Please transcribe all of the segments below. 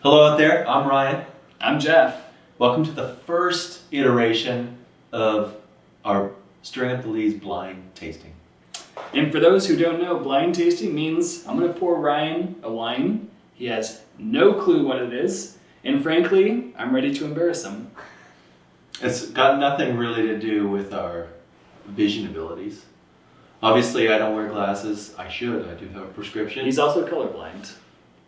Hello out there, I'm Ryan. I'm Jeff. Welcome to the first iteration of our Stirring Up the Lees blind tasting. And for those who don't know, blind tasting means I'm going to pour Ryan a wine. He has no clue what it is. And frankly, I'm ready to embarrass him. It's got nothing really to do with our vision abilities. Obviously, I don't wear glasses. I should. I do have a prescription. He's also colorblind.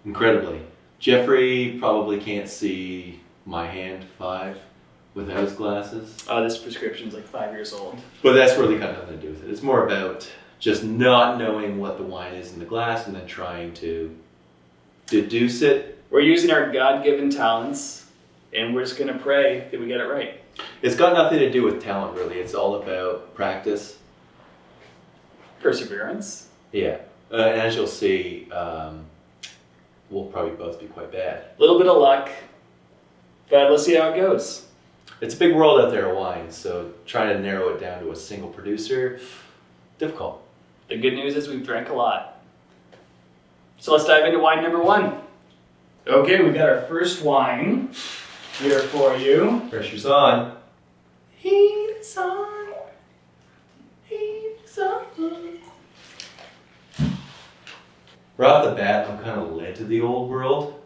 Incredibly. Jeffrey probably can't see my hand 5 without his glasses. This prescription's like 5 years old. But that's really got nothing to do with it. It's more about just not knowing what the wine is in the glass and then trying to deduce it. We're using our God-given talents, and we're just going to pray that we get it right. It's got nothing to do with talent, really. It's all about practice. Perseverance. Yeah. And as you'll see, we'll probably both be quite bad. A little bit of luck, but let's see how it goes. It's a big world out there of wine, so trying to narrow it down to a single producer, difficult. The good news is we've drank a lot. So let's dive into wine number 1. Okay, we've got our first wine here for you. Pressure's on. Heat is on. Heat is on. Right off the bat, I'm kind of led to the old world.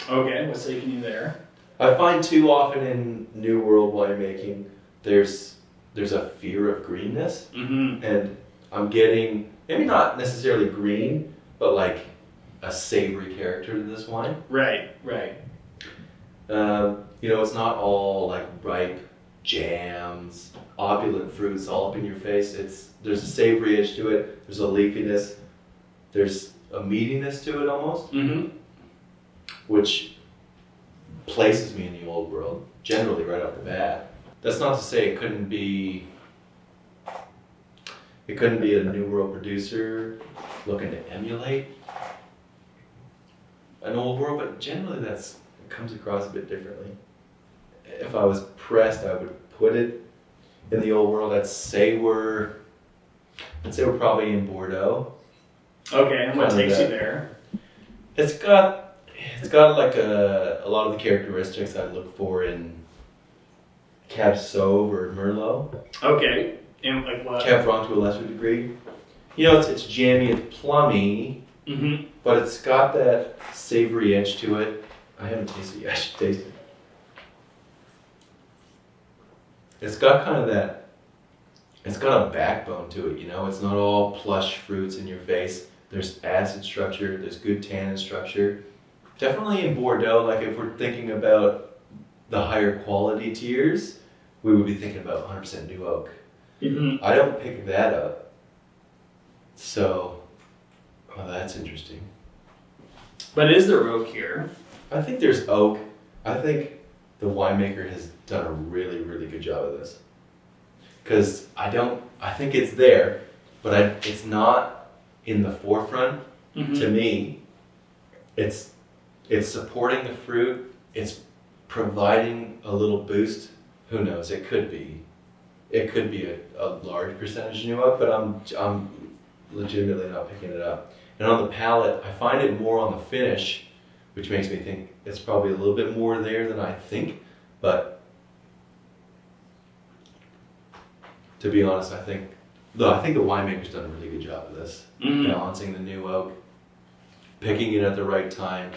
Okay, what's taking you there? I find too often in New World winemaking, there's a fear of greenness. Mm-hmm. And I'm getting, maybe not necessarily green, but like a savory character to this wine. Right. It's not all like ripe jams, opulent fruits all up in your face. There's a savory edge to it. There's a leafiness. There's a meatiness to it almost, which places me in the old world, generally right off the bat. That's not to say it couldn't be a New World producer looking to emulate an old world, but generally it comes across a bit differently. If I was pressed, I would put it in the old world. I'd say we're probably in Bordeaux. Okay, and what takes you there? It's got like a lot of the characteristics I look for in Cab Sauv or Merlot. Okay, and like what? Cab Franc to a lesser degree. It's jammy, it's plummy, but it's got that savory edge to it. I haven't tasted it yet. I should taste it. It's got kind of that. It's got a backbone to it. It's not all plush fruits in your face. There's acid structure, there's good tannin structure. Definitely in Bordeaux, like if we're thinking about the higher quality tiers, we would be thinking about 100% new oak. I don't pick that up. So, that's interesting. But is there oak here? I think there's oak. I think the winemaker has done a really, really good job of this. Because I think it's there, but it's not in the forefront. To me, it's supporting the fruit. It's providing a little boost. Who knows? It could be a large percentage new oak, but I'm legitimately not picking it up. And on the palate, I find it more on the finish, which makes me think it's probably a little bit more there than I think. But to be honest, I think the winemaker's done a really good job of this. Balancing the new oak, picking it at the right time,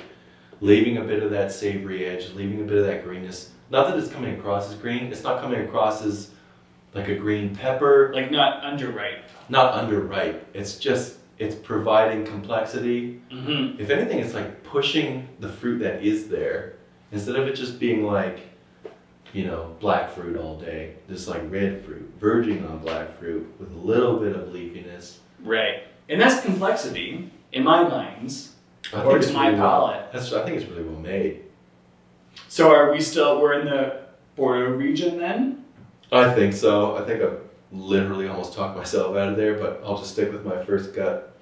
leaving a bit of that savory edge, leaving a bit of that greenness. Not that it's coming across as green. It's not coming across as like a green pepper. Like not underripe. Not underripe. It's providing complexity. If anything, it's like pushing the fruit that is there instead of it just being like, black fruit all day. Just like red fruit, verging on black fruit with a little bit of leafiness. Right. And that's complexity in my minds, or to my palate. I think it's really well made. So we're in the Bordeaux region then? I think so. I think I've literally almost talked myself out of there, but I'll just stick with my first gut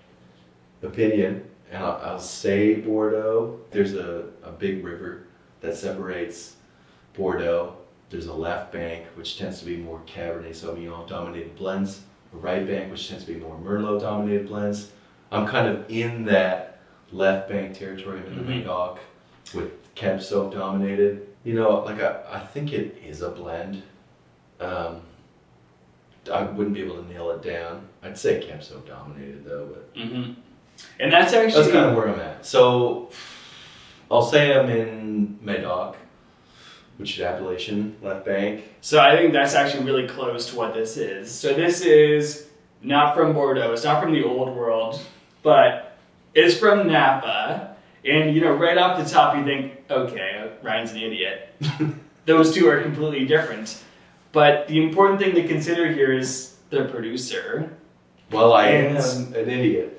opinion. And I'll say Bordeaux. There's a big river that separates Bordeaux. There's a left bank, which tends to be more Cabernet Sauvignon dominated blends. A right bank, which tends to be more Merlot dominated blends. I'm kind of in that left bank territory. I'm in the Médoc. with Cab Sauv dominated. You know, like I think it is a blend. I wouldn't be able to nail it down. I'd say Cab Sauv dominated though, but and that's actually that's kind of where I'm at. So I'll say I'm in Médoc, which is Appalachian left bank. So I think that's actually really close to what this is. So this is not from Bordeaux. It's not from the old world, but it's from Napa. And you know, right off the top, you think, okay, Ryan's an idiot. Those two are completely different. But the important thing to consider here is the producer. Well, I am an idiot.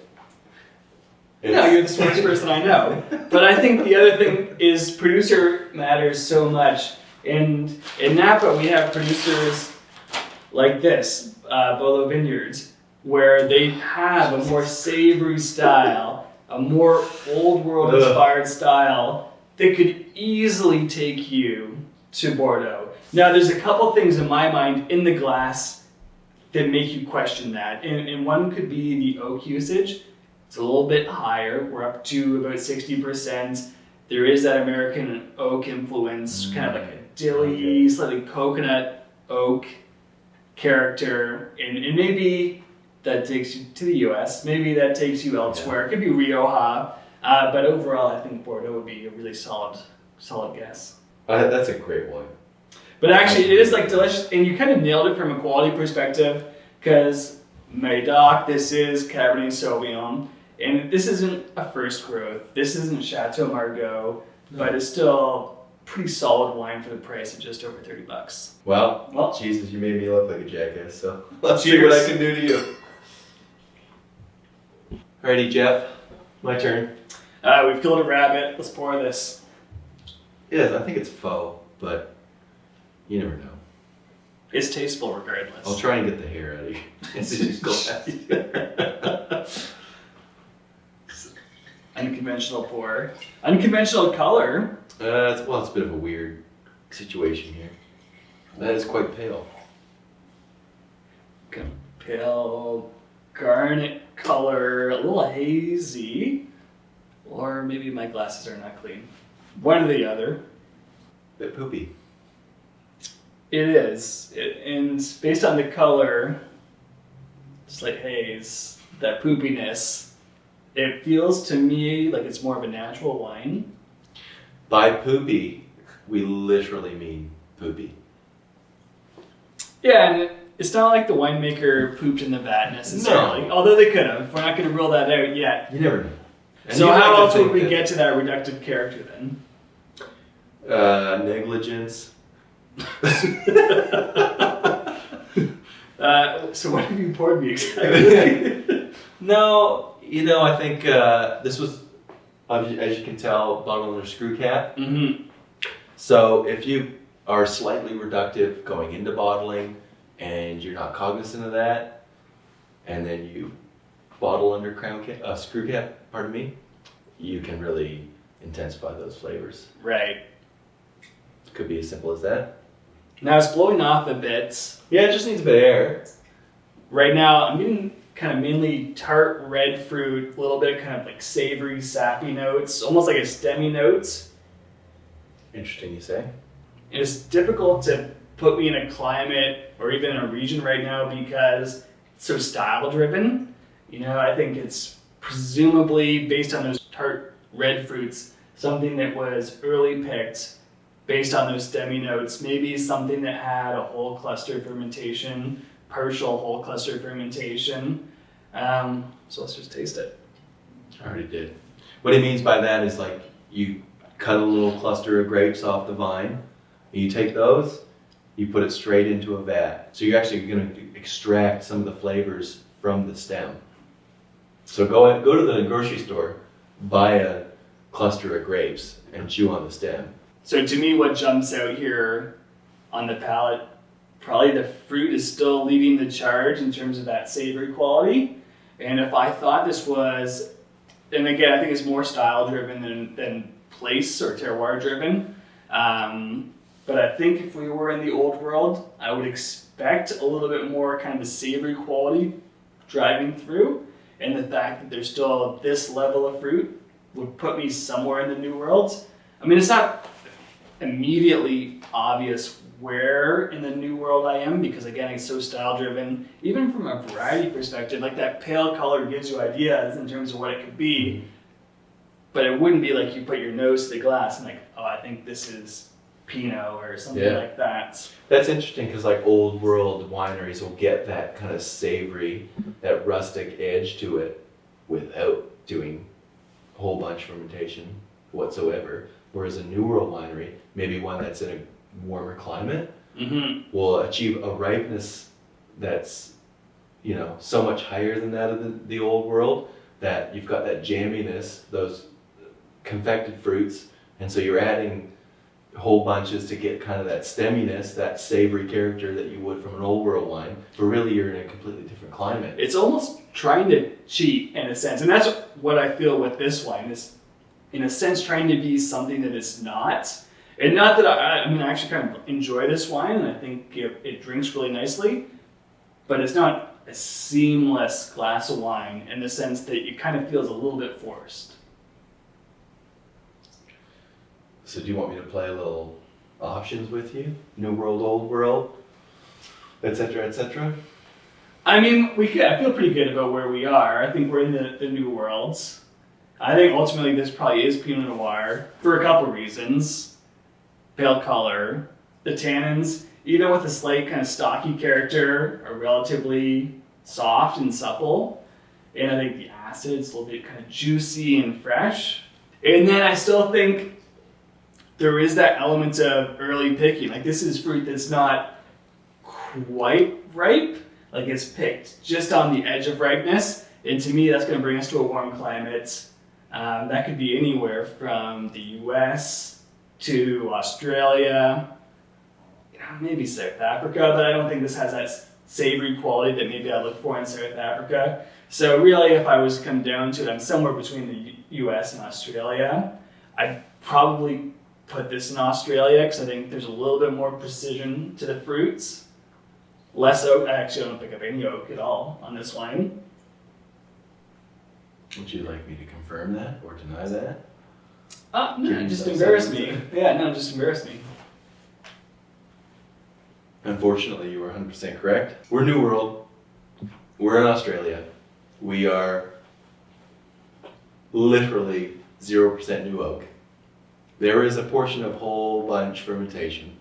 No, you're the smartest person I know. But I think the other thing is producer matters so much. And in Napa, we have producers like this, Beaulieu Vineyards, where they have a more savory style, a more old world inspired style that could easily take you to Bordeaux. Now, there's a couple things in my mind in the glass that make you question that. And one could be the oak usage. It's a little bit higher. We're up to about 60%. There is that American oak influence, kind of like a dilly, slightly coconut oak character. And maybe that takes you to the US. Maybe that takes you elsewhere. It could be Rioja. But overall, I think Bordeaux would be a really solid guess. That's a great one. But actually, it is like delicious, and you kind of nailed it from a quality perspective, because Médoc, this is Cabernet Sauvignon, and this isn't a first growth, this isn't Chateau Margaux, but it's still pretty solid wine for the price of just over $30. Well, Jesus, you made me look like a jackass, so let's see what I can do to you. Alrighty, Jeff, my turn. We've killed a rabbit, let's pour this. Yes, I think it's faux, but you never know. It's tasteful regardless. I'll try and get the hair out of you. Glass. Unconventional pour. Unconventional color. It's a bit of a weird situation here. That is quite pale. Pale garnet color, a little hazy. Or maybe my glasses are not clean. One or the other. Bit poopy. It is. And based on the color, slight haze, that poopiness, it feels to me like it's more of a natural wine. By poopy, we literally mean poopy. Yeah, and it's not like the winemaker pooped in the vat necessarily. No. Although they could have. We're not going to rule that out yet. You never know. And so how else would we get to that reductive character then? Negligence. So what have you poured me exactly? No, I think this was, as you can tell, bottled under screw cap. Mm-hmm. So if you are slightly reductive going into bottling and you're not cognizant of that, and then you bottle under screw cap, you can really intensify those flavors. Right. Could be as simple as that. Now it's blowing off a bit. Yeah, it just needs a bit of air. Right now I'm getting kind of mainly tart red fruit, a little bit of kind of like savory, sappy notes, almost like a stemmy notes. Interesting, you say? It's difficult to put me in a climate or even a region right now because it's so style driven. I think it's presumably based on those tart red fruits, something that was early picked based on those stemmy notes, maybe something that had a whole cluster fermentation, partial whole cluster fermentation. So let's just taste it. I already did. What he means by that is like you cut a little cluster of grapes off the vine, and you take those, you put it straight into a vat. So you're actually going to extract some of the flavors from the stem. So go to the grocery store, buy a cluster of grapes, and chew on the stem. So to me, what jumps out here on the palate, probably the fruit is still leading the charge in terms of that savory quality. And if I thought this was, and again, I think it's more style driven than place or terroir driven. But I think if we were in the old world, I would expect a little bit more kind of a savory quality driving through. And the fact that there's still this level of fruit would put me somewhere in the new world. I mean, it's not immediately obvious where in the New World I am, because again, it's so style driven. Even from a variety perspective, like that pale color gives you ideas in terms of what it could be, but it wouldn't be like you put your nose to the glass and like, oh, I think this is Pinot or something like that. That's interesting because like old world wineries will get that kind of savory, that rustic edge to it without doing a whole bunch fermentation whatsoever. Whereas a new world winery, maybe one that's in a warmer climate, will achieve a ripeness that's, you know, so much higher than that of the old world, that you've got that jamminess, those confected fruits, and so you're adding whole bunches to get kind of that stemminess, that savory character that you would from an old world wine, but really you're in a completely different climate. It's almost trying to cheat in a sense, and that's what I feel with this wine, is in a sense trying to be something that it's not. And not that I mean, I actually kind of enjoy this wine, and I think it drinks really nicely, but it's not a seamless glass of wine in the sense that it kind of feels a little bit forced. So do you want me to play a little options with you? New world, old world, etc., etc.? I mean, I feel pretty good about where we are. I think we're in the new worlds. I think ultimately this probably is Pinot Noir for a couple reasons. Pale color, the tannins, even with a slight kind of stocky character, are relatively soft and supple. And I think the acid's a little bit kind of juicy and fresh. And then I still think there is that element of early picking. Like, this is fruit that's not quite ripe. Like, it's picked just on the edge of ripeness. And to me, that's going to bring us to a warm climate. That could be anywhere from the US to Australia, maybe South Africa, but I don't think this has that savory quality that maybe I look for in South Africa. So really, if I was to come down to it, I'm somewhere between the US and Australia. I'd probably put this in Australia because I think there's a little bit more precision to the fruits. Less oak. I actually don't pick up any oak at all on this wine. Would you like me to confirm that or deny that? No, just embarrass me. Yeah, no, just embarrass me. Unfortunately, you were 100% correct. We're New World. We're in Australia. We are literally 0% new oak. There is a portion of whole bunch fermentation.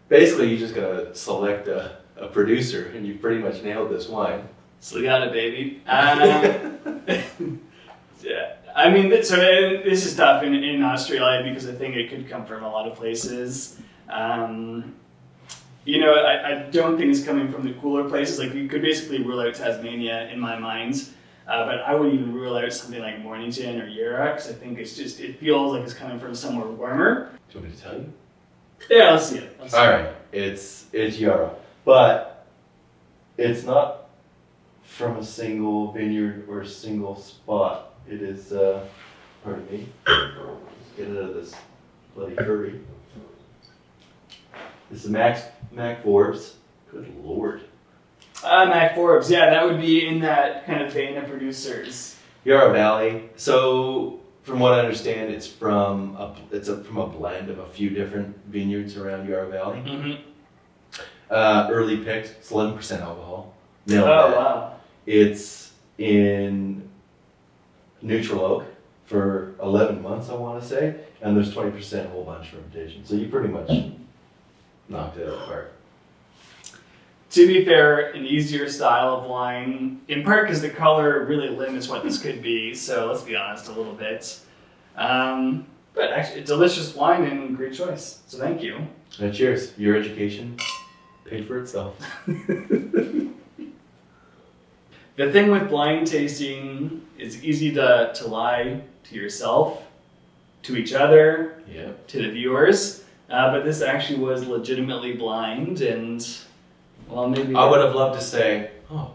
Basically, you just gotta select a producer and you've pretty much nailed this wine. So got it, baby. Yeah, I mean, so this is tough in Australia because I think it could come from a lot of places. You know, I don't think it's coming from the cooler places. Like, you could basically rule out Tasmania in my mind, but I would even rule out something like Mornington or Yarra because I think it feels like it's coming from somewhere warmer. Do you want me to tell you? Yeah, let's see it. All right, it's Yarra, but it's not from a single vineyard or a single spot. It is, pardon me, let's get out of this bloody hurry. This is Mac Forbes. Good Lord. Mac Forbes, yeah, that would be in that kind of vein of producers. Yarra Valley. So, from what I understand, it's from a blend of a few different vineyards around Yarra Valley. Mm-hmm. Early picked. It's 11% alcohol. Nailed Oh, that. wow. It's in neutral oak for 11 months, I want to say, and there's 20% whole bunch fermentation. So you pretty much knocked it out of the park. To be fair, an easier style of wine, in part because the color really limits what this could be, so let's be honest a little bit. But actually, a delicious wine and great choice, so thank you. And cheers. Your education paid for itself. The thing with blind tasting is easy to lie to yourself, to each other, to the viewers, but this actually was legitimately blind, and well, maybe I would have loved to say, oh,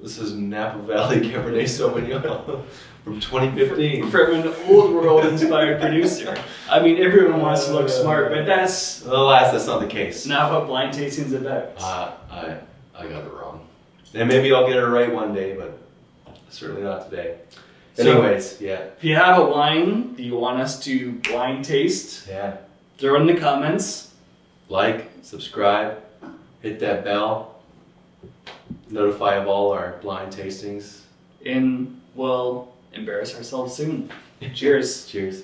this is Napa Valley Cabernet Sauvignon from 2015. From an old world inspired producer. I mean, everyone wants to look smart, but that's Alas, that's not the case. not what blind tasting's about. I got it wrong. And maybe I'll get it right one day, but certainly not today. Anyways, yeah. If you have a wine that you want us to blind taste, Yeah. throw it in the comments. Like, subscribe, hit that bell, notify of all our blind tastings. And we'll embarrass ourselves soon. Cheers. Cheers.